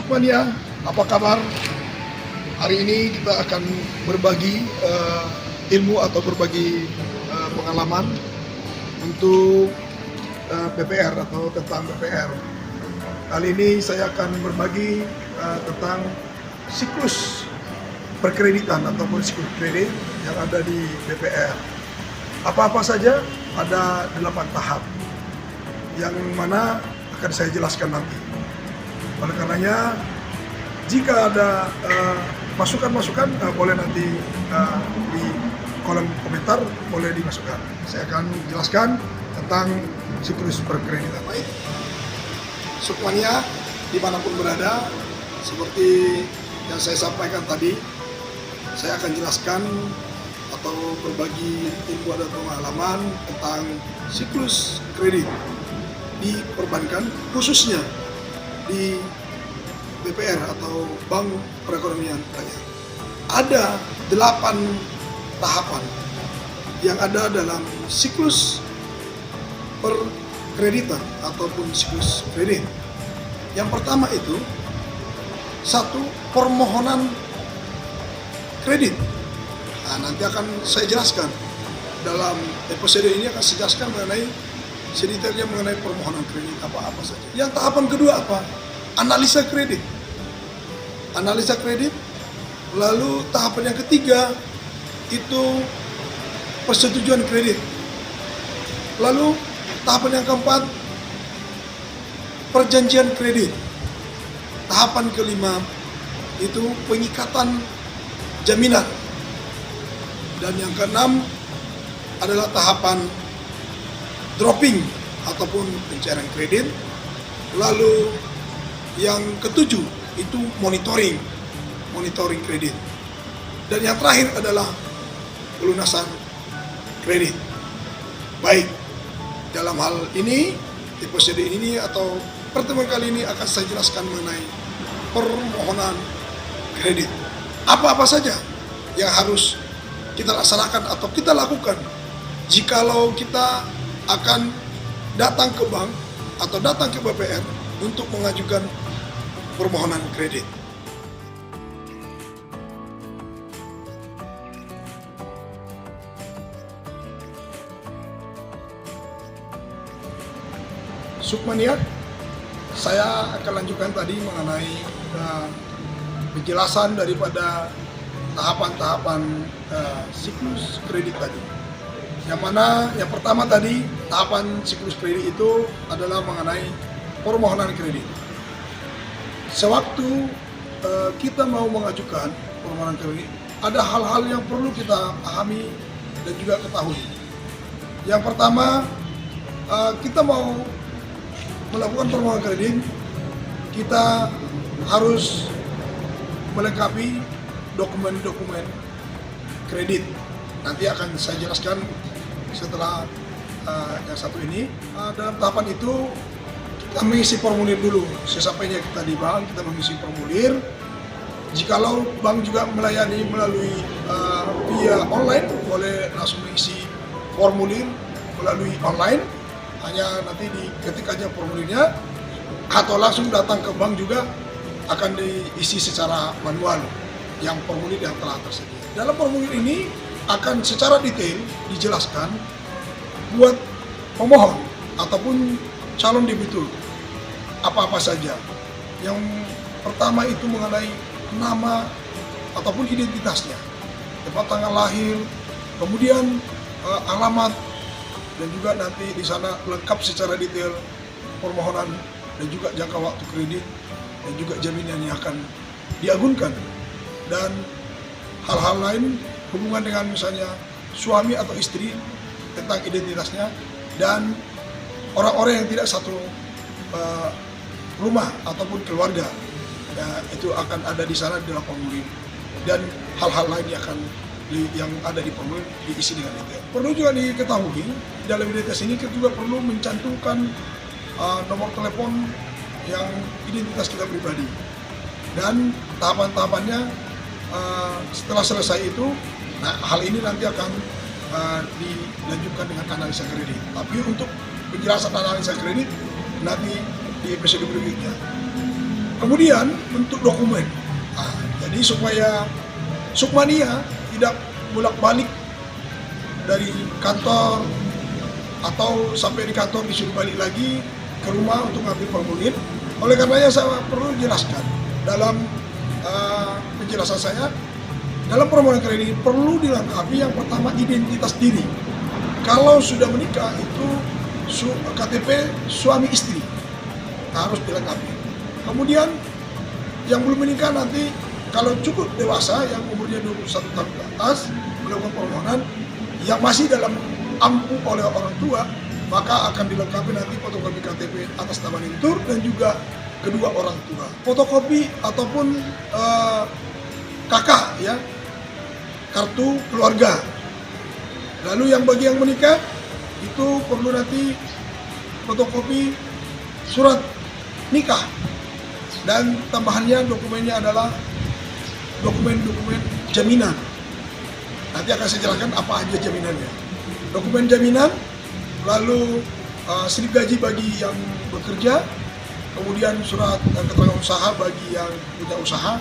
Sukmania, apa kabar? Hari ini kita akan berbagi ilmu atau berbagi pengalaman untuk PPR atau tentang PPR. Kali ini saya akan berbagi tentang siklus perkreditan ataupun siklus kredit yang ada di PPR. Apa-apa saja, ada 8 tahap yang mana akan saya jelaskan nanti. Oleh karenanya, jika ada masukan-masukan boleh nanti di kolom komentar boleh dimasukkan. Saya akan jelaskan tentang siklus perkreditan. Baik, Sukmania dimanapun berada, seperti yang saya sampaikan tadi, saya akan jelaskan atau berbagi ilmu dan pengalaman tentang siklus kredit di perbankan, khususnya di BPR atau Bank Perekonomian Rakyat. Ada 8 tahapan yang ada dalam siklus perkreditan ataupun siklus kredit. Yang pertama itu, 1, permohonan kredit. Nah, nanti akan saya jelaskan dalam episode ini, akan saya jelaskan mengenai sedetailnya mengenai permohonan kredit apa-apa saja. Yang tahapan kedua apa? Analisa kredit. Analisa kredit. Lalu tahapan yang ketiga itu persetujuan kredit. Lalu tahapan yang keempat perjanjian kredit. Tahapan kelima itu pengikatan jaminan. Dan yang keenam adalah tahapan dropping ataupun pencairan kredit. Lalu yang ketujuh itu monitoring kredit. Dan yang terakhir adalah pelunasan kredit. Baik, dalam hal ini, episode ini atau pertemuan kali ini akan saya jelaskan mengenai permohonan kredit. Apa-apa saja yang harus kita laksanakan atau kita lakukan jikalau kita akan datang ke bank atau datang ke BPR untuk mengajukan permohonan kredit. Sukmania, saya akan lanjutkan tadi mengenai penjelasan daripada tahapan-tahapan siklus kredit tadi. Yang mana yang pertama tadi, tahapan siklus kredit itu adalah mengenai permohonan kredit. Sewaktu kita mau mengajukan permohonan kredit, ada hal-hal yang perlu kita pahami dan juga ketahui. Yang pertama, kita mau melakukan permohonan kredit, kita harus melengkapi dokumen-dokumen kredit. Nanti akan saya jelaskan setelah yang satu ini. Dalam tahapan itu kita mengisi formulir dulu. Sesampainya kita di bank, kita mengisi formulir. Jikalau bank juga melayani melalui via online, boleh langsung mengisi formulir melalui online. Hanya nanti diketik aja formulirnya, atau langsung datang ke bank juga akan diisi secara manual yang formulir yang telah tersedia. Dalam formulir ini akan secara detail dijelaskan buat pemohon ataupun calon debitur apa-apa saja. Yang pertama itu mengenai nama ataupun identitasnya, tempat tanggal lahir, kemudian alamat, dan juga nanti di sana lengkap secara detail permohonan dan juga jangka waktu kredit dan juga jaminan yang akan diagunkan, dan hal-hal lain hubungan dengan misalnya suami atau istri tentang identitasnya, dan orang-orang yang tidak satu rumah ataupun keluarga, ya, itu akan ada di sana di dalam formulir, dan hal-hal lain yang ada di formulir diisi dengan detail. Perlu juga diketahui dalam identitas ini kita juga perlu mencantumkan nomor telepon yang identitas kita pribadi, dan tahapan-tahapannya setelah selesai itu. Nah, hal ini nanti akan dilanjutkan dengan analisa kredit. Tapi untuk penjelasan analisa kredit nanti di episode berikutnya. Kemudian bentuk dokumen. Nah, jadi supaya Sukmania tidak bolak-balik dari kantor atau sampai di kantor disuruh balik lagi ke rumah untuk ngambil formulir. Oleh karenanya saya perlu jelaskan dalam penjelasan saya, dalam permohonan kredit perlu dilengkapi yang pertama identitas diri. Kalau sudah menikah itu KTP suami istri harus dilengkapi. Kemudian yang belum menikah nanti kalau cukup dewasa yang umurnya 21 tahun ke atas melakukan permohonan yang masih dalam ampuh oleh orang tua, maka akan dilengkapi nanti fotokopi KTP atas nama lentur dan juga kedua orang tua. Fotokopi ataupun kakak ya, kartu keluarga. Lalu yang bagi yang menikah itu perlu nanti fotokopi surat nikah, dan tambahannya dokumennya adalah dokumen-dokumen jaminan. Nanti akan saya jelaskan apa aja jaminannya. Dokumen jaminan, lalu slip gaji bagi yang bekerja, kemudian surat keterangan usaha bagi yang punya usaha,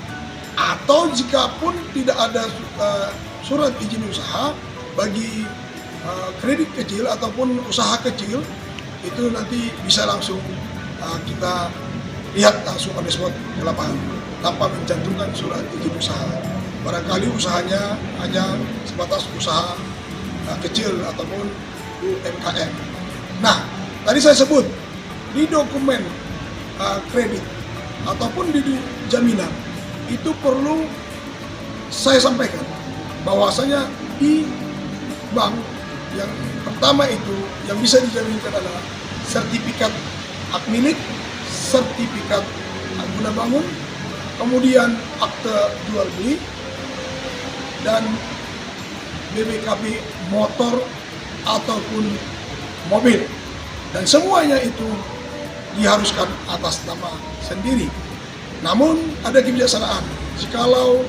atau jika pun tidak ada surat izin usaha bagi kredit kecil ataupun usaha kecil, itu nanti bisa langsung kita lihat langsung on the spot di lapangan tanpa mencantumkan surat izin usaha. Barangkali usahanya hanya sebatas usaha kecil ataupun UMKM. Nah, tadi saya sebut di dokumen kredit ataupun di jaminan itu perlu saya sampaikan bahwasanya di bank yang pertama itu yang bisa dijaminkan adalah sertifikat hak milik, sertifikat hak guna bangun, kemudian akte jual beli, dan BPKB motor ataupun mobil, dan semuanya itu diharuskan atas nama sendiri. Namun ada kebijaksanaan, jikalau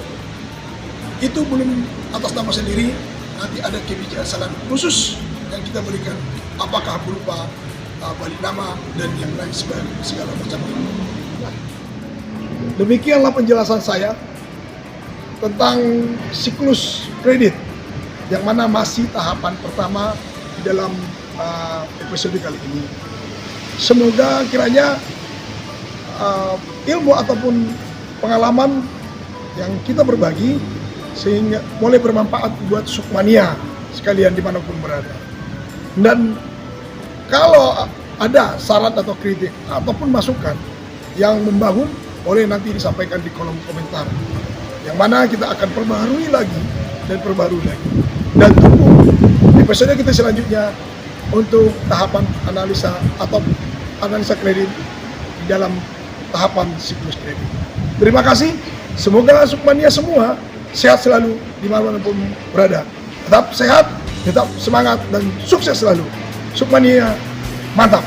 itu belum atas nama sendiri, nanti ada kebijaksanaan khusus yang kita berikan, apakah berupa balik nama dan yang lain segala macam. Demikianlah penjelasan saya tentang siklus kredit yang mana masih tahapan pertama di dalam episode kali ini. Semoga kiranya ilmu ataupun pengalaman yang kita berbagi sehingga boleh bermanfaat buat Sukmania sekalian dimanapun berada. Dan kalau ada saran atau kritik ataupun masukan yang membangun, boleh nanti disampaikan di kolom komentar, yang mana kita akan perbaharui lagi dan perbaharui lagi. Dan tunggu episode kita selanjutnya untuk tahapan analisa atau analisa kredit di dalam tahapan siklus kredit. Terima kasih. Semoga Sukmania semua sehat selalu dimanapun berada. Tetap sehat, tetap semangat, dan sukses selalu. Sukmania, mantap!